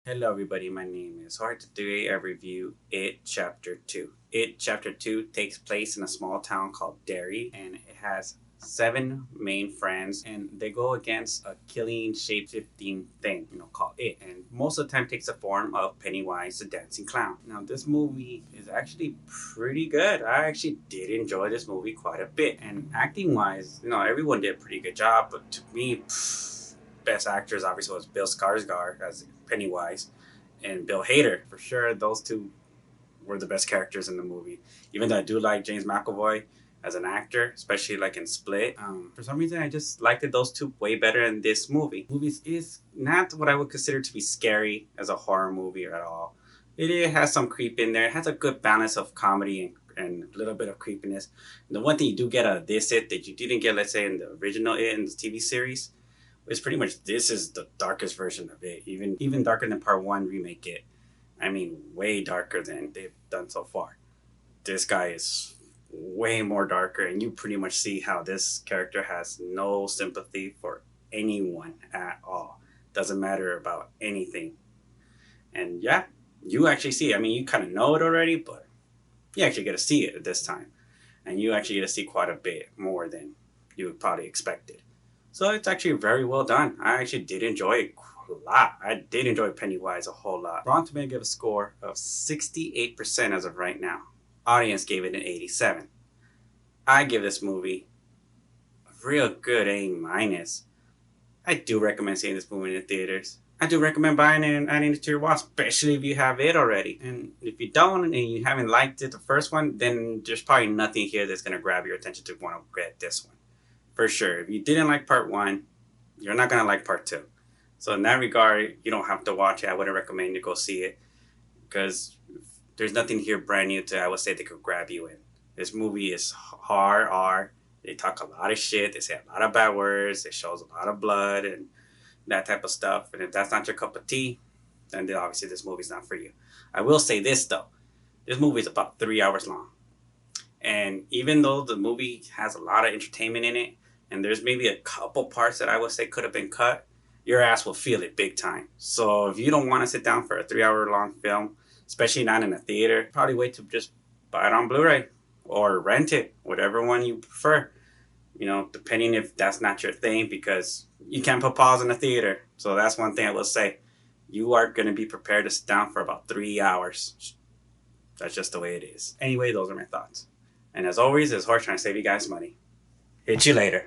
Hello everybody, my name is Jorge. Today I review It Chapter 2. It Chapter 2 takes place in a small town called Derry, and it has 7 main friends, and they go against a killing shape-shifting thing, called It. And most of the time takes the form of Pennywise the Dancing Clown. Now this movie is actually pretty good. I actually did enjoy this movie quite a bit. And acting wise, everyone did a pretty good job, but to me, best actors obviously was Bill Skarsgård as Pennywise and Bill Hader. For sure, those two were the best characters in the movie. Even though I do like James McAvoy as an actor, especially like in Split. For some reason, I just liked those two way better in this movie. Movies is not what I would consider to be scary as a horror movie at all. It has some creep in there. It has a good balance of comedy and a little bit of creepiness. And the one thing you do get out of this It that you didn't get, let's say, in the original It in the TV series, it's pretty much this is the darkest version of it, even darker than Part One remake. It, I mean, way darker than they've done so far. This guy is way more darker, and you pretty much see how this character has no sympathy for anyone at all. Doesn't matter about anything, and yeah, you actually see it. I mean, you kind of know it already, but you actually get to see it at this time, and you actually get to see quite a bit more than you would probably expected. So it's actually very well done. I actually did enjoy it a lot. I did enjoy Pennywise a whole lot. Rotten Tomatoes gave a score of 68% as of right now. Audience gave it an 87. I give this movie a real good A minus. I do recommend seeing this movie in the theaters. I do recommend buying it and adding it to your watch, especially if you have it already. And if you don't and you haven't liked it, the first one, then there's probably nothing here that's going to grab your attention to want to get this one. For sure. If you didn't like Part 1, you're not going to like Part 2. So in that regard, you don't have to watch it. I wouldn't recommend you go see it because there's nothing here brand new to, I would say, that could grab you in. This movie is hard R. They talk a lot of shit. They say a lot of bad words. It shows a lot of blood and that type of stuff. And if that's not your cup of tea, then obviously this movie's not for you. I will say this, though. This movie is about 3 hours long. And even though the movie has a lot of entertainment in it, and there's maybe a couple parts that I would say could have been cut, your ass will feel it big time. So if you don't want to sit down for a 3 hour long film, especially not in a theater, probably wait to just buy it on Blu-ray or rent it, whatever one you prefer. Depending if that's not your thing, because you can't put pause in a theater. So that's one thing I will say. You are going to be prepared to sit down for about 3 hours. That's just the way it is. Anyway, those are my thoughts. And as always, it's Jorge trying to save you guys money. Hit you later.